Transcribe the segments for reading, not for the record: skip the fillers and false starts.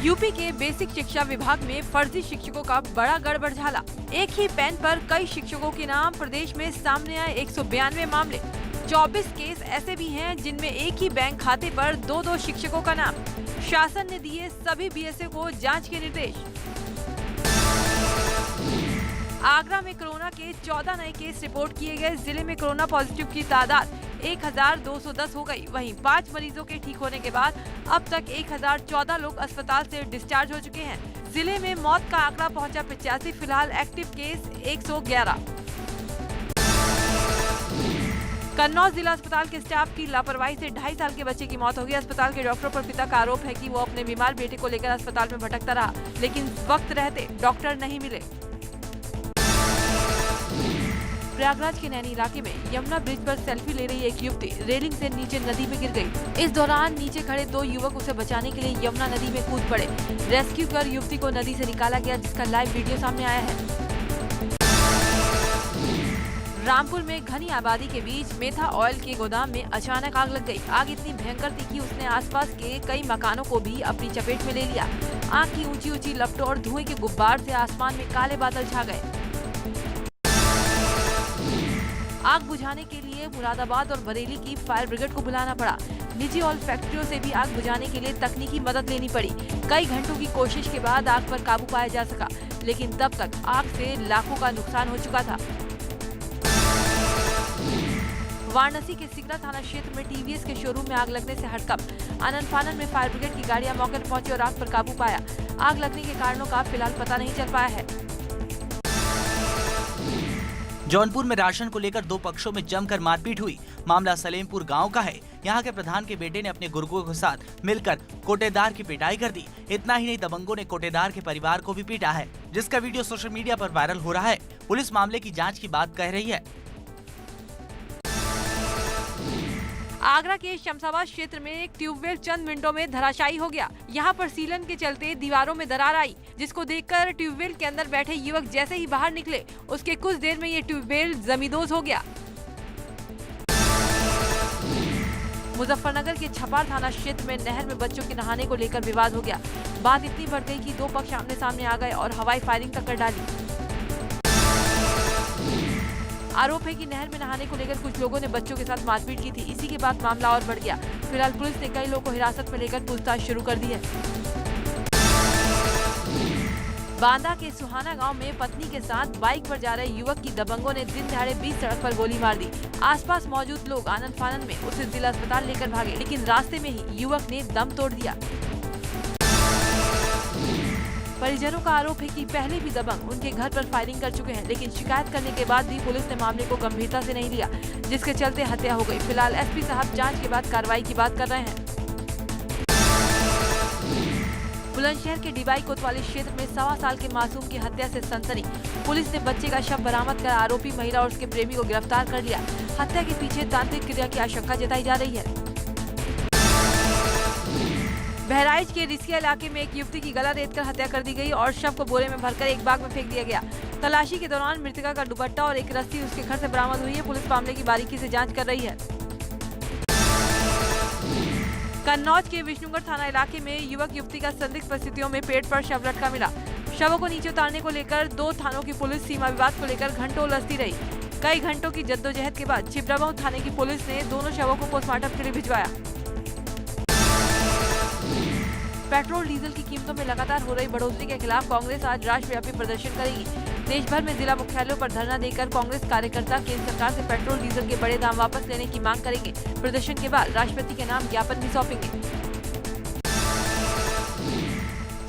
UP के basic शिक्षा विभाग में फर्जी शिक्षकों का बड़ा गड़बड़झाला। एक ही पेन पर कई शिक्षकों के नाम। प्रदेश में सामने आए 192 मामले। 24 केस ऐसे भी हैं जिनमें एक ही बैंक खाते पर दो शिक्षकों का नाम। शासन ने दिए सभी बीएसए को जांच के निर्देश। आगरा में कोरोना के 14 नए केस रिपोर्ट किए गए। जिले में कोरोना पॉजिटिव की तादाद 1210 हो गई। वहीं 5 मरीजों के ठीक होने के बाद अब तक 1014 लोग अस्पताल से डिस्चार्ज हो चुके हैं। जिले में मौत का आंकड़ा पहुंचा 85। फिलहाल एक्टिव केस 111। कन्नौज जिला अस्पताल के स्टाफ की लापरवाही से 2.5 साल के बच्चे की मौत हो गई। अस्पताल के डॉक्टर पर पिता का आरोप है कि वो अपने बीमार बेटे को लेकर अस्पताल में भटकता रहा, लेकिन वक्त रहते डॉक्टर नहीं मिले। प्रयागराज के नैनी इलाके में यमुना ब्रिज पर सेल्फी ले रही एक युवती रेलिंग से नीचे नदी में गिर गई। इस दौरान नीचे खड़े 2 युवक उसे बचाने के लिए यमुना नदी में कूद पड़े। रेस्क्यू कर युवती को नदी से निकाला गया, जिसका लाइव वीडियो सामने आया है। रामपुर में घनी आबादी के बीच मेथा ऑयल के गोदाम में अचानक आग लग गई। आग इतनी भयंकर थी कि उसने आसपास के कई मकानों को भी अपनी चपेट में ले लिया। आग की ऊंची लपटों और धुएं के गुब्बार से आसमान में काले बादल छा गए। आग बुझाने के लिए मुरादाबाद और बरेली की फायर ब्रिगेड को बुलाना पड़ा। निजी ऑयल फैक्ट्रियों से भी आग बुझाने के लिए तकनीकी मदद लेनी पड़ी। कई घंटों की कोशिश के बाद आग पर काबू पाया जा सका, लेकिन तब तक आग से लाखों का नुकसान हो चुका था। वाराणसी के सिकरा थाना क्षेत्र में टीवीएस के शोरूम में आग लगने से हड़कंप। आनन फानन में फायर ब्रिगेड की गाड़ियां मौके पर पहुंची और आग पर काबू पाया। आग लगने के कारणों का फिलहाल पता नहीं चल पाया है। जौनपुर में राशन को लेकर 2 पक्षों में जमकर मारपीट हुई। मामला सलेमपुर गांव का है। यहां के प्रधान के बेटे ने अपने गुर्गों के साथ मिलकर कोटेदार की पिटाई कर दी। इतना ही नहीं, दबंगों ने कोटेदार के परिवार को भी पीटा है, जिसका वीडियो सोशल मीडिया पर वायरल हो रहा है। पुलिस मामले की जांच की बात कह रही है। आगरा के शमशाबाद क्षेत्र में एक ट्यूबवेल चंद मिनटों में धराशायी हो गया। यहाँ पर सीलन के चलते दीवारों में दरार आई, जिसको देखकर ट्यूबवेल के अंदर बैठे युवक जैसे ही बाहर निकले, उसके कुछ देर में ये ट्यूबवेल जमींदोज हो गया। मुजफ्फरनगर के छपार थाना क्षेत्र में नहर में बच्चों के नहाने को लेकर विवाद हो गया। बात इतनी बढ़ गई कि 2 पक्ष आमने सामने आ गए और हवाई फायरिंग तक कर डाली। आरोप है कि नहर में नहाने को लेकर कुछ लोगों ने बच्चों के साथ मारपीट की थी। इसी के बाद मामला और बढ़ गया। फिलहाल पुलिस ने कई लोगों को हिरासत में लेकर पूछताछ शुरू कर दी है। बांदा के सुहाना गांव में पत्नी के साथ बाइक पर जा रहे युवक की दबंगों ने दिन दहाड़े बीच सड़क पर गोली मार दी। आसपास मौजूद लोग आनंद फानन में उसे जिला अस्पताल लेकर भागे, लेकिन रास्ते में ही युवक ने दम तोड़ दिया। परिजनों का आरोप है कि पहले भी दबंग उनके घर पर फायरिंग कर चुके हैं, लेकिन शिकायत करने के बाद भी पुलिस ने मामले को गंभीरता से नहीं लिया, जिसके चलते हत्या हो गई। फिलहाल एसपी साहब जांच के बाद कार्रवाई की बात कर रहे हैं। बुलंदशहर के डिबाई कोतवाली क्षेत्र में 1.25 साल के मासूम की हत्या से सनसनी। पुलिस ने बच्चे का शव बरामद कर आरोपी महिला और उसके प्रेमी को गिरफ्तार कर लिया। हत्या के पीछे तांत्रिक क्रिया की आशंका जताई जा रही है। बहराइच के रिसिया इलाके में एक युवती की गला रेतकर हत्या कर दी गई और शव को बोरे में भरकर एक बाग में फेंक दिया गया। तलाशी के दौरान मृतका का दुपट्टा और एक रस्सी उसके घर से बरामद हुई है। पुलिस मामले की बारीकी से जांच कर रही है। कन्नौज के विष्णुगढ़ थाना इलाके में युवक युवती का संदिग्ध परिस्थितियों में पेट पर शव लटका मिला। शवों को नीचे उतारने को लेकर 2 थानों की पुलिस सीमा विवाद को लेकर घंटों उलझती रही। कई घंटों की जद्दोजहद के बाद छिबरामऊ थाने की पुलिस ने दोनों शवों को पोस्टमार्टम के लिए भिजवाया। पेट्रोल डीजल की कीमतों में लगातार हो रही बढ़ोतरी के खिलाफ कांग्रेस आज राष्ट्रव्यापी प्रदर्शन करेगी। देश भर में जिला मुख्यालयों पर धरना देकर कांग्रेस कार्यकर्ता केंद्र सरकार से पेट्रोल डीजल के बड़े दाम वापस लेने की मांग करेंगे। प्रदर्शन के बाद राष्ट्रपति के नाम ज्ञापन भी सौंपेंगे।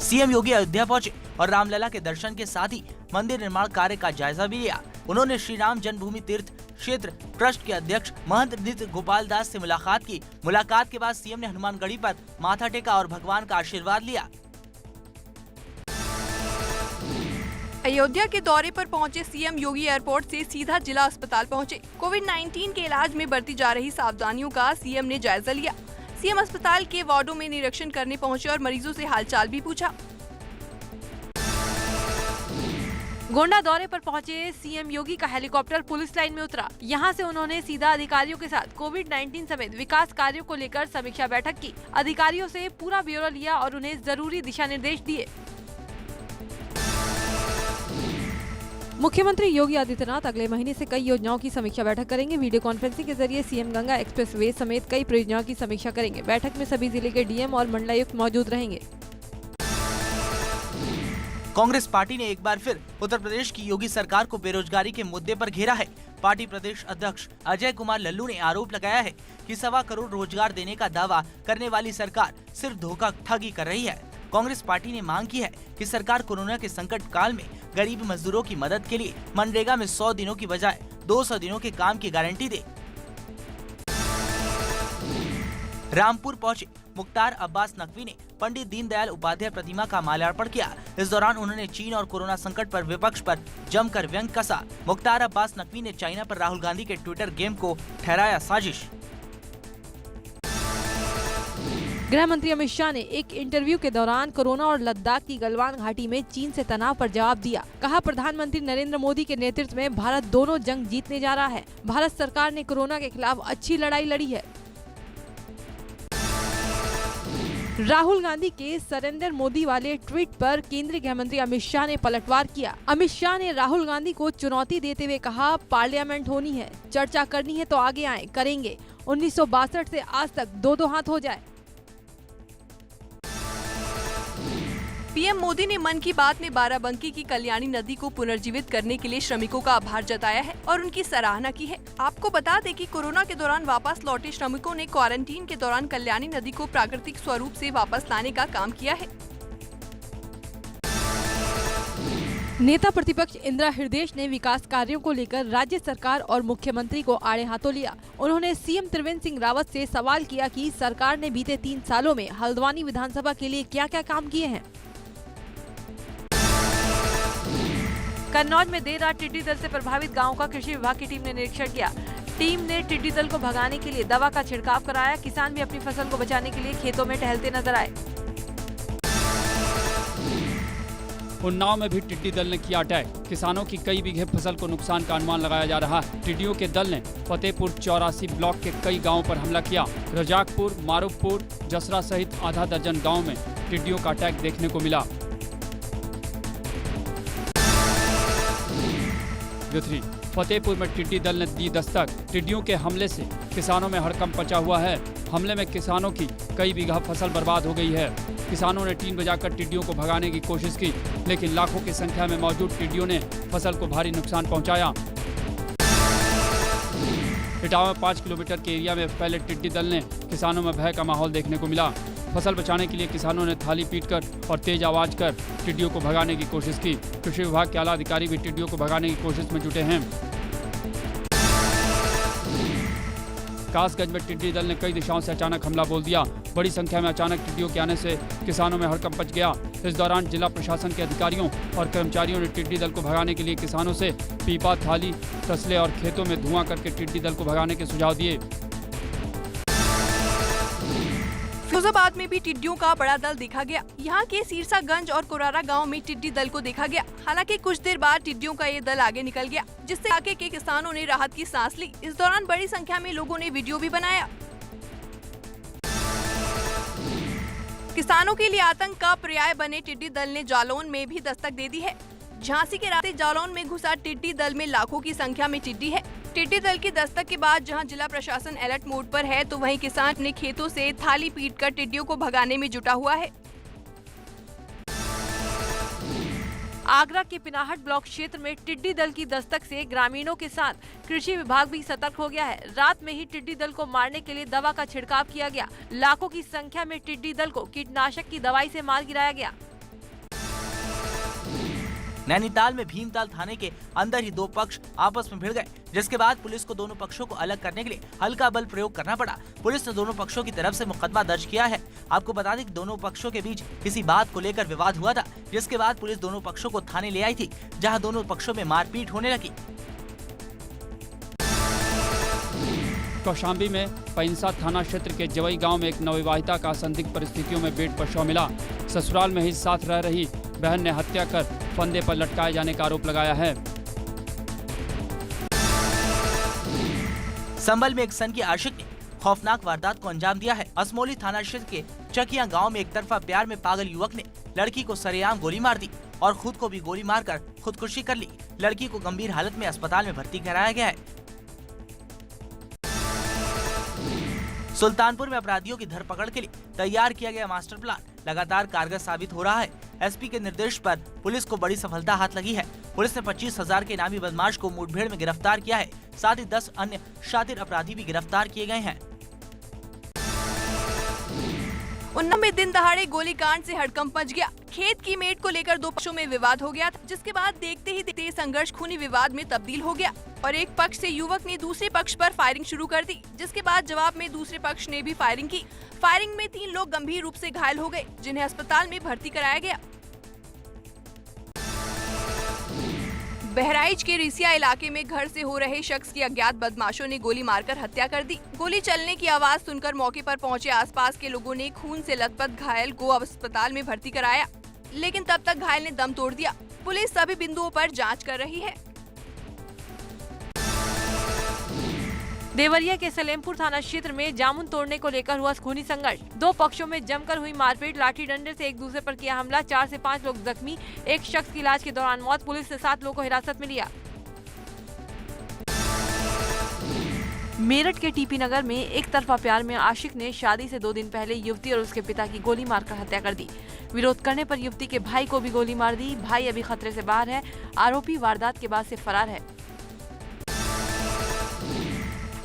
सीएम योगी अयोध्या पहुंचे और रामलला के दर्शन के साथ ही मंदिर निर्माण कार्य का जायजा भी लिया। उन्होंने श्री राम जन्मभूमि तीर्थ क्षेत्र ट्रस्ट के अध्यक्ष महंत नृत्य गोपाल दास से मुलाकात की। मुलाकात के बाद सीएम ने हनुमानगढ़ी पर माथा टेका और भगवान का आशीर्वाद लिया। अयोध्या के दौरे पर पहुंचे सीएम योगी एयरपोर्ट से सीधा जिला अस्पताल पहुंचे। कोविड-19 के इलाज में बरती जा रही सावधानियों का सीएम ने जायजा लिया। सीएम अस्पताल के वार्डों में निरीक्षण करने पहुंचे और मरीजों से हालचाल भी पूछा। गोंडा दौरे पर पहुंचे सीएम योगी का हेलीकॉप्टर पुलिस लाइन में उतरा। यहां से उन्होंने सीधा अधिकारियों के साथ कोविड-19 समेत विकास कार्यों को लेकर समीक्षा बैठक की। अधिकारियों से पूरा ब्यौरा लिया और उन्हें जरूरी दिशा निर्देश दिए। मुख्यमंत्री योगी आदित्यनाथ अगले महीने से कई योजनाओं की समीक्षा बैठक करेंगे। वीडियो कॉन्फ्रेंसिंग के जरिए सीएम गंगा एक्सप्रेसवे समेत कई परियोजनाओं की समीक्षा करेंगे। बैठक में सभी जिले के डीएम और मंडलायुक्त मौजूद रहेंगे। कांग्रेस पार्टी ने एक बार फिर उत्तर प्रदेश की योगी सरकार को बेरोजगारी के मुद्दे पर घेरा है। पार्टी प्रदेश अध्यक्ष अजय कुमार लल्लू ने आरोप लगाया है कि 1.25 करोड़ रोजगार देने का दावा करने वाली सरकार सिर्फ धोखा ठगी कर रही है। कांग्रेस पार्टी ने मांग की है कि सरकार कोरोना के संकट काल में गरीब मजदूरों की मदद के लिए मनरेगा में 100 दिनों की बजाय 200 दिनों के काम की गारंटी दे। रामपुर पहुंचे मुख्तार अब्बास नकवी ने पंडित दीनदयाल उपाध्याय प्रतिमा का माल्यार्पण किया। इस दौरान उन्होंने चीन और कोरोना संकट पर विपक्ष पर जमकर व्यंग कसा। मुख्तार अब्बास नकवी ने चाइना पर राहुल गांधी के ट्विटर गेम को ठहराया साजिश। गृह मंत्री अमित शाह ने एक इंटरव्यू के दौरान कोरोना और लद्दाख की गलवान घाटी में चीन से तनाव पर जवाब दिया। कहा, प्रधानमंत्री नरेंद्र मोदी के नेतृत्व में भारत दोनों जंग जीतने जा रहा है। भारत सरकार ने कोरोना के खिलाफ अच्छी लड़ाई लड़ी है। राहुल गांधी के सरेंडर मोदी वाले ट्वीट पर केंद्रीय गृह मंत्री अमित शाह ने पलटवार किया। अमित शाह ने राहुल गांधी को चुनौती देते हुए कहा, पार्लियामेंट होनी है, चर्चा करनी है तो आगे आए, करेंगे। 1962 से आज तक दो हाथ हो जाए। पीएम मोदी ने मन की बात में बाराबंकी की कल्याणी नदी को पुनर्जीवित करने के लिए श्रमिकों का आभार जताया है और उनकी सराहना की है। आपको बता दें कि कोरोना के दौरान वापस लौटे श्रमिकों ने क्वारंटीन के दौरान कल्याणी नदी को प्राकृतिक स्वरूप से वापस लाने का काम किया है। नेता प्रतिपक्ष इंदिरा हृदयेश ने विकास कार्यों को लेकर राज्य सरकार और मुख्यमंत्री को आड़े हाथों लिया। उन्होंने सीएम त्रिवेंद्र सिंह रावत से सवाल किया कि सरकार ने बीते 3 सालों में हल्द्वानी विधानसभा के लिए क्या क्या काम किए हैं। कन्नौज में देर रात टिड्डी दल से प्रभावित गांव का कृषि विभाग की टीम ने निरीक्षण किया। टीम ने टिड्डी दल को भगाने के लिए दवा का छिड़काव कराया। किसान भी अपनी फसल को बचाने के लिए खेतों में टहलते नजर आए। उन्नाव में भी टिड्डी दल ने किया अटैक। किसानों की कई बीघे फसल को नुकसान का अनुमान लगाया जा रहा है। टिड्डियों के दल ने फतेहपुर 84 ब्लॉक के कई गांवों पर हमला किया। रजाकपुर, मारूफपुर, जसरा सहित आधा दर्जन गाँव में टिड्डियों का अटैक देखने को मिला। फतेहपुर में टिड्डी दल ने दी दस्तक। टिड्डियों के हमले से किसानों में हड़कंप मचा हुआ है। हमले में किसानों की कई बीघा फसल बर्बाद हो गई है। किसानों ने टीम बजाकर टिड्डियों को भगाने की कोशिश की, लेकिन लाखों की संख्या में मौजूद टिड्डियों ने फसल को भारी नुकसान पहुंचाया। इटावा में 5 किलोमीटर के एरिया में फैले टिड्डी दल ने किसानों में भय का माहौल देखने को मिला। फसल बचाने के लिए किसानों ने थाली पीटकर और तेज आवाज कर टिड्डियों को भगाने की कोशिश की। कृषि विभाग के आला अधिकारी भी टिड्डियों को भगाने की कोशिश में जुटे हैं। कासगंज में टिड्डी दल ने कई दिशाओं से अचानक हमला बोल दिया। बड़ी संख्या में अचानक टिड्डियों के आने से किसानों में हड़कंप मच गया। इस दौरान जिला प्रशासन के अधिकारियों और कर्मचारियों ने टिड्डी दल को भगाने के लिए किसानों से पीपा, थाली, तसले और खेतों में धुआं करके टिड्डी दल को भगाने के सुझाव दिए। फिरोजाबाद में भी टिड्डियों का बड़ा दल देखा गया। यहाँ के सिरसागंज और कोरारा गांव में टिड्डी दल को देखा गया। हालांकि कुछ देर बाद टिड्डियों का ये दल आगे निकल गया, जिससे इलाके के किसानों ने राहत की सांस ली। इस दौरान बड़ी संख्या में लोगों ने वीडियो भी बनाया। किसानों के लिए आतंक का पर्याय बने टिड्डी दल ने जालौन में भी दस्तक दे दी है। झांसी के रास्ते जालौन में घुसा टिड्डी दल में लाखों की संख्या में टिड्डी है। टिड्डी दल की दस्तक के बाद जहां जिला प्रशासन अलर्ट मोड पर है, तो वहीं किसान अपने खेतों से थाली पीटकर टिड्डियों को भगाने में जुटा हुआ है। आगरा के पिनाहट ब्लॉक क्षेत्र में टिड्डी दल की दस्तक से ग्रामीणों के साथ कृषि विभाग भी सतर्क हो गया है। रात में ही टिड्डी दल को मारने के लिए दवा का छिड़काव किया गया। लाखों की संख्या में टिड्डी दल को कीटनाशक की दवाई से मार गिराया गया। नैनीताल में भीमताल थाने के अंदर ही 2 पक्ष आपस में भिड़ गए, जिसके बाद पुलिस को दोनों पक्षों को अलग करने के लिए हल्का बल प्रयोग करना पड़ा। पुलिस ने दोनों पक्षों की तरफ से मुकदमा दर्ज किया है। आपको बता दें कि दोनों पक्षों के बीच किसी बात को लेकर विवाद हुआ था, जिसके बाद पुलिस दोनों पक्षों को थाने ले आई थी, जहां दोनों पक्षों में मारपीट होने लगी। कौशाम्बी में पैंसा थाना क्षेत्र के जवई गांव में एक नवविवाहिता का संदिग्ध परिस्थितियों में बेड पर शव मिला। ससुराल में ही साथ रह रही बहन ने हत्या कर फंदे पर लटकाए जाने का आरोप लगाया है। संभल में एक सन की आशिक ने खौफनाक वारदात को अंजाम दिया है। असमोली थाना क्षेत्र के चकिया गांव में एक तरफा प्यार में पागल युवक ने लड़की को सरेआम गोली मार दी और खुद को भी गोली मारकर खुदकुशी कर ली। लड़की को गंभीर हालत में अस्पताल में भर्ती कराया गया है। सुल्तानपुर में अपराधियों की धरपकड़ के लिए तैयार किया गया मास्टर प्लान लगातार कारगर साबित हो रहा है। एसपी के निर्देश पर पुलिस को बड़ी सफलता हाथ लगी है। पुलिस ने 25,000 के इनामी बदमाश को मुठभेड़ में गिरफ्तार किया है। साथ ही 10 अन्य शातिर अपराधी भी गिरफ्तार किए गए हैं। उन्नाव में दिन दहाड़े गोलीकांड से हड़कंप मच गया। खेत की मेट को लेकर दो पक्षों में विवाद हो गया था, जिसके बाद देखते ही देखते संघर्ष खूनी विवाद में तब्दील हो गया और एक पक्ष से युवक ने दूसरे पक्ष पर फायरिंग शुरू कर दी, जिसके बाद जवाब में दूसरे पक्ष ने भी फायरिंग की। फायरिंग में 3 लोग गंभीर रूप से घायल हो गए, जिन्हें अस्पताल में भर्ती कराया गया। बहराइच के रिसिया इलाके में घर से हो रहे शख्स की अज्ञात बदमाशों ने गोली मारकर हत्या कर दी। गोली चलने की आवाज सुनकर मौके पर पहुंचे आसपास के लोगों ने खून से लथपथ घायल को अस्पताल में भर्ती कराया, लेकिन तब तक घायल ने दम तोड़ दिया। पुलिस सभी बिंदुओं पर जांच कर रही है। देवरिया के सलेमपुर थाना क्षेत्र में जामुन तोड़ने को लेकर हुआ खूनी संघर्ष। 2 पक्षों में जमकर हुई मारपीट, लाठी डंडे से एक दूसरे पर किया हमला। 4 से 5 लोग जख्मी, एक शख्स की इलाज के दौरान मौत। पुलिस ने 7 लोगों को हिरासत में लिया। मेरठ के टीपी नगर में एक तरफा प्यार में आशिक ने शादी से 2 दिन पहले युवती और उसके पिता की गोली मारकर हत्या कर दी। विरोध करने पर युवती के भाई को भी गोली मार दी। भाई अभी खतरे से बाहर है। आरोपी वारदात के बाद से फरार है।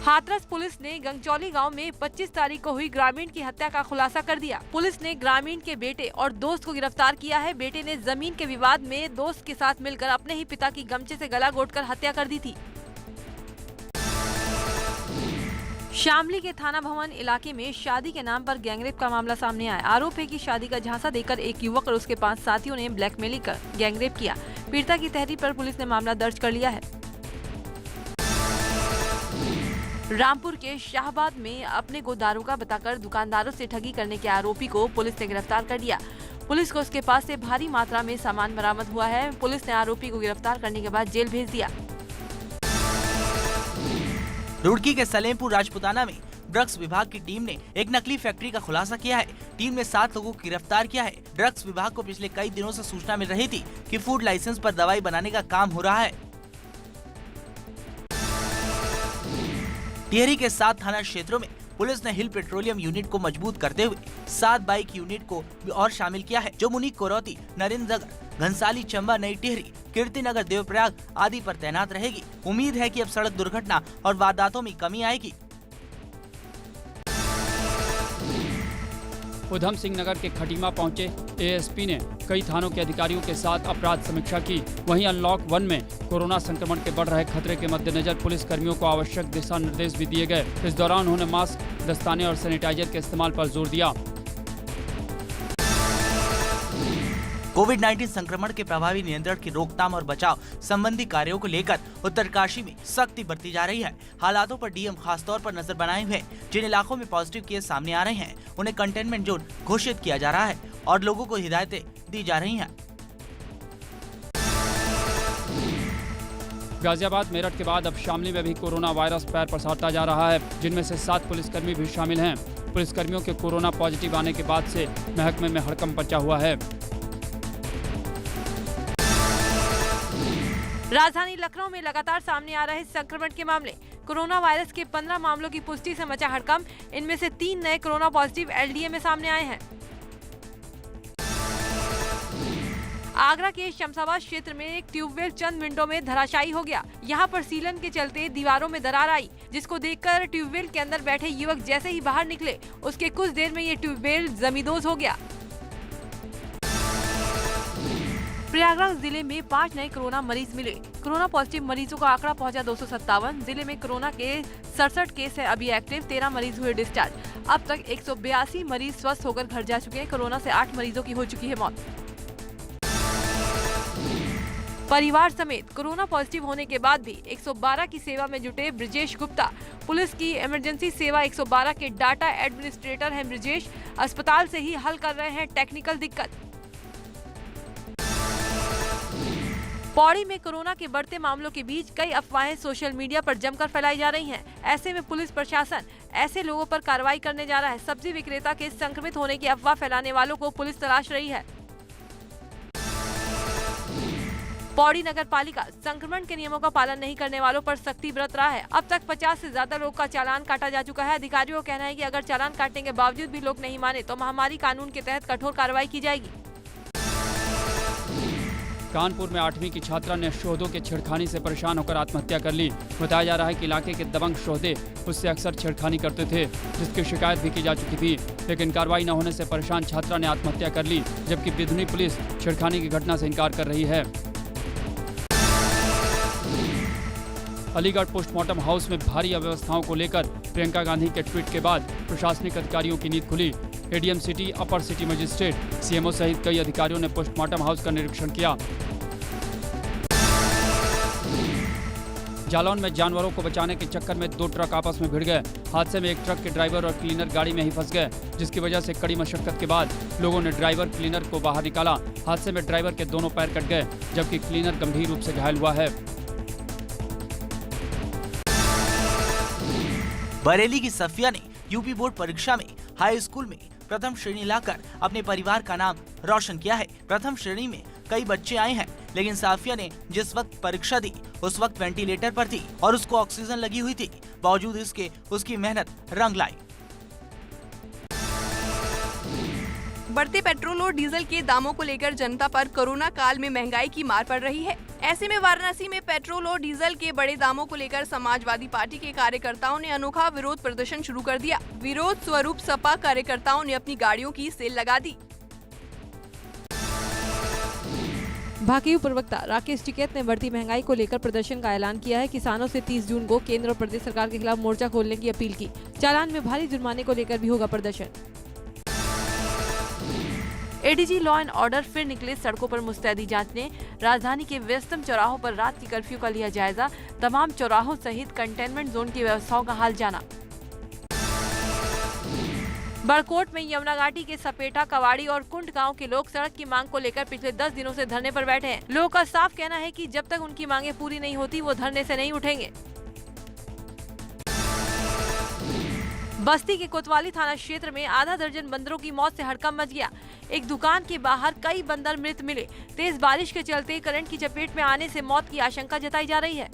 हाथरस पुलिस ने गंगचौली गांव में 25 तारीख को हुई ग्रामीण की हत्या का खुलासा कर दिया। पुलिस ने ग्रामीण के बेटे और दोस्त को गिरफ्तार किया है। बेटे ने जमीन के विवाद में दोस्त के साथ मिलकर अपने ही पिता की गमछे से गला घोंटकर हत्या कर दी थी। शामली के थाना भवन इलाके में शादी के नाम पर गैंगरेप का मामला सामने आया। आरोप है कि शादी का झांसा देकर एक युवक और उसके 5 साथियों ने ब्लैकमेलिंग कर गैंगरेप किया। पीड़िता की तहरीर पर पुलिस ने मामला दर्ज कर लिया है। रामपुर के शाहबाद में अपने को दारोगा बताकर दुकानदारों से ठगी करने के आरोपी को पुलिस ने गिरफ्तार कर लिया। पुलिस को उसके पास से भारी मात्रा में सामान बरामद हुआ है। पुलिस ने आरोपी को गिरफ्तार करने के बाद जेल भेज दिया। रुड़की के सलेमपुर राजपुताना में ड्रग्स विभाग की टीम ने एक नकली फैक्ट्री का खुलासा किया है। टीम ने 7 लोगों को गिरफ्तार किया है। ड्रग्स विभाग को पिछले कई दिनों से सूचना मिल रही थी कि फूड लाइसेंस पर दवाई बनाने का काम हो रहा है। टिहरी के 7 थाना क्षेत्रों में पुलिस ने हिल पेट्रोलियम यूनिट को मजबूत करते हुए 7 बाइक यूनिट को और शामिल किया है, जो मुनीक कोरौती, नरेंद्रनगर, घनसाली, चंबा, नई टिहरी, कीर्तिनगर, देवप्रयाग आदि पर तैनात रहेगी। उम्मीद है कि अब सड़क दुर्घटना और वारदातों में कमी आएगी। उधम सिंह नगर के खटीमा पहुंचे एएसपी ने कई थानों के अधिकारियों के साथ अपराध समीक्षा की। वहीं अनलॉक 1 में कोरोना संक्रमण के बढ़ रहे खतरे के मद्देनजर पुलिस कर्मियों को आवश्यक दिशा निर्देश भी दिए गए। इस दौरान उन्होंने मास्क, दस्ताने और सैनिटाइजर के इस्तेमाल पर जोर दिया। कोविड-19 संक्रमण के प्रभावी नियंत्रण की रोकथाम और बचाव संबंधी कार्यों को लेकर उत्तरकाशी में सख्ती बरती जा रही है। हालातों पर डीएम खासतौर पर नजर बनाए हुए हैं। जिन इलाकों में पॉजिटिव केस सामने आ रहे हैं उन्हें कंटेनमेंट जोन घोषित किया जा रहा है और लोगों को हिदायतें दी जा रही हैं। गाजियाबाद, मेरठ के बाद अब शामली में भी कोरोना वायरस पैर पसारता जा रहा है, जिनमें से 7 पुलिसकर्मी भी शामिल हैं। पुलिसकर्मियों के कोरोना पॉजिटिव आने के बाद से महकमे में हड़कंप मचा हुआ है। राजधानी लखनऊ में लगातार सामने आ रहे संक्रमण के मामले। कोरोना वायरस के 15 मामलों की पुष्टि से मचा हड़कंप। इनमें से 3 नए कोरोना पॉजिटिव एलडीए में सामने आए हैं। आगरा के शमशाबाद क्षेत्र में एक ट्यूबवेल चंद मिनटों में धराशायी हो गया। यहाँ पर सीलन के चलते दीवारों में दरार आई, जिसको देखकर ट्यूबवेल के अंदर बैठे युवक जैसे ही बाहर निकले, उसके कुछ देर में ये ट्यूबवेल जमींदोज हो गया। प्रयागराज जिले में 5 नए कोरोना मरीज मिले। कोरोना पॉजिटिव मरीजों का आंकड़ा पहुंचा 257। जिले में कोरोना के 67 केस है अभी एक्टिव। 13 मरीज हुए डिस्चार्ज। अब तक 182 मरीज स्वस्थ होकर घर जा चुके हैं। कोरोना से 8 मरीजों की हो चुकी है मौत। परिवार समेत कोरोना पॉजिटिव होने के बाद भी 112 की सेवा में जुटे ब्रिजेश गुप्ता। पुलिस की इमरजेंसी सेवा 112 के डाटा एडमिनिस्ट्रेटर हैं ब्रिजेश। अस्पताल से ही हल कर रहे हैं टेक्निकल दिक्कत। पौड़ी में कोरोना के बढ़ते मामलों के बीच कई अफवाहें सोशल मीडिया पर जमकर फैलाई जा रही हैं। ऐसे में पुलिस प्रशासन ऐसे लोगों पर कार्रवाई करने जा रहा है। सब्जी विक्रेता के संक्रमित होने की अफवाह फैलाने वालों को पुलिस तलाश रही है। पौड़ी नगर पालिका संक्रमण के नियमों का पालन नहीं करने वालों पर सख्ती बरत रहा है। अब तक 50 से ज्यादा लोग का चालान काटा जा चुका है। अधिकारियों का कहना है कि अगर चालान काटने के बावजूद भी लोग नहीं माने तो महामारी कानून के तहत कठोर कार्रवाई की जाएगी। कानपुर में 8वीं की छात्रा ने शोहदों के छेड़खानी से परेशान होकर आत्महत्या कर ली। बताया जा रहा है कि इलाके के दबंग शोहदे उससे अक्सर छेड़खानी करते थे, जिसकी शिकायत भी की जा चुकी थी, लेकिन कार्रवाई न होने से परेशान छात्रा ने आत्महत्या कर ली, जबकि बिधुनी पुलिस छेड़खानी की घटना से इनकार कर रही है। अलीगढ़ पोस्टमार्टम हाउस में भारी अव्यवस्थाओं को लेकर प्रियंका गांधी के ट्वीट के बाद प्रशासनिक अधिकारियों की नींद खुली। एडीएम सिटी, अपर सिटी मजिस्ट्रेट, सीएमओ सहित कई अधिकारियों ने पोस्टमार्टम हाउस का निरीक्षण किया। जालौन में जानवरों को बचाने के चक्कर में 2 ट्रक आपस में भिड़ गए। हादसे में एक ट्रक के ड्राइवर और क्लीनर गाड़ी में ही फंस गए, जिसकी वजह से कड़ी मशक्कत के बाद लोगों ने ड्राइवर क्लीनर को बाहर निकाला। हादसे में ड्राइवर के दोनों पैर कट गए, जबकि क्लीनर गंभीर रूप से घायल हुआ है। बरेली की सफिया ने यूपी बोर्ड परीक्षा में हाई स्कूल में प्रथम श्रेणी लाकर अपने परिवार का नाम रोशन किया है। प्रथम श्रेणी में कई बच्चे आए हैं, लेकिन साफिया ने जिस वक्त परीक्षा दी उस वक्त वेंटिलेटर पर थी और उसको ऑक्सीजन लगी हुई थी। बावजूद इसके उसकी मेहनत रंग लाई। बढ़ते पेट्रोल और डीजल के दामों को लेकर जनता पर कोरोना काल में महंगाई की मार पड़ रही है। ऐसे में वाराणसी में पेट्रोल और डीजल के बड़े दामों को लेकर समाजवादी पार्टी के कार्यकर्ताओं ने अनोखा विरोध प्रदर्शन शुरू कर दिया। विरोध स्वरूप सपा कार्यकर्ताओं ने अपनी गाड़ियों की सेल लगा दी। भाकियू प्रवक्ता राकेश टिकैत ने बढ़ती महंगाई को लेकर प्रदर्शन का ऐलान किया है। किसानों से 30 जून को केंद्र और प्रदेश सरकार के खिलाफ मोर्चा खोलने की अपील की। चालान में भारी जुर्माने को लेकर भी होगा प्रदर्शन। एडीजी लॉ एंड ऑर्डर फिर निकले सड़कों पर मुस्तैदी जांचने। राजधानी के व्यस्तम चौराहों पर रात की कर्फ्यू का लिया जायजा। तमाम चौराहों सहित कंटेनमेंट जोन की व्यवस्थाओं का हाल जाना। बड़कोट में यमुना घाटी के सपेटा, कवाड़ी और कुंड गांव के लोग सड़क की मांग को लेकर पिछले 10 दिनों से धरने पर बैठे हैं। लोगों का साफ कहना है कि जब तक उनकी मांगे पूरी नहीं होती वो धरने से नहीं उठेंगे। बस्ती के कोतवाली थाना क्षेत्र में आधा दर्जन बंदरों की मौत से हड़कंप मच गया। एक दुकान के बाहर कई बंदर मृत मिले। तेज बारिश के चलते करंट की चपेट में आने से मौत की आशंका जताई जा रही है।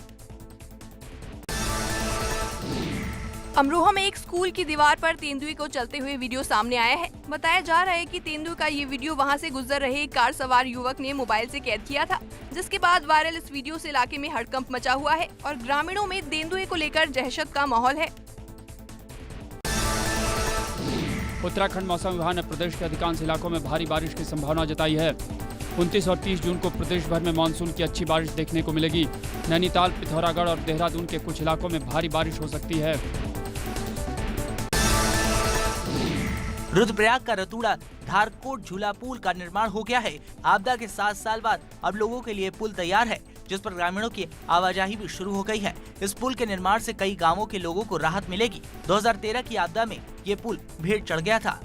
अमरोहा में एक स्कूल की दीवार पर तेंदुए को चलते हुए वीडियो सामने आया है। बताया जा रहा है कि तेंदुए का ये वीडियो वहां से गुजर रहे एक कार सवार युवक ने मोबाइल से कैद किया था, जिसके बाद वायरल इस वीडियो से इलाके में हड़कंप मचा हुआ है और ग्रामीणों में तेंदुए को लेकर दहशत का माहौल है। उत्तराखंड मौसम विभाग ने प्रदेश के अधिकांश इलाकों में भारी बारिश की संभावना जताई है। 29 और 30 जून को प्रदेश भर में मानसून की अच्छी बारिश देखने को मिलेगी। नैनीताल, पिथौरागढ़ और देहरादून के कुछ इलाकों में भारी बारिश हो सकती है। रुद्रप्रयाग का रतूड़ा धारकोट झूला पुल का निर्माण हो गया है। आपदा के 7 साल बाद अब लोगों के लिए पुल तैयार है, जिस पर ग्रामीणों की आवाजाही भी शुरू हो गई है। इस पुल के निर्माण से कई गांवों के लोगों को राहत मिलेगी। 2013 की आपदा में ये पुल भीड़ चढ़ गया था।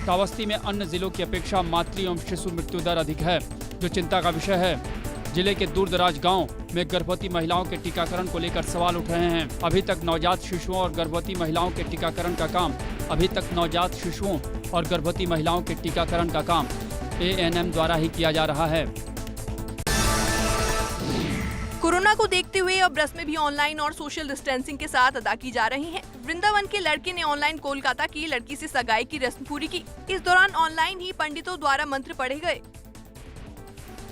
श्रावस्ती में अन्य जिलों की अपेक्षा मातृ एवं शिशु मृत्यु दर अधिक है, जो चिंता का विषय है। जिले के दूरदराज गांव में गर्भवती महिलाओं के टीकाकरण को लेकर सवाल उठ रहे हैं। अभी तक नवजात शिशुओं और गर्भवती महिलाओं के टीकाकरण का काम ANM द्वारा ही किया जा रहा है। कोरोना को देखते हुए अब रस्में भी ऑनलाइन और सोशल डिस्टेंसिंग के साथ अदा की जा रही हैं। वृंदावन के लड़के ने ऑनलाइन कोलकाता की लड़की से सगाई की रस्म पूरी की। इस दौरान ऑनलाइन ही पंडितों द्वारा मंत्र पढ़े गए।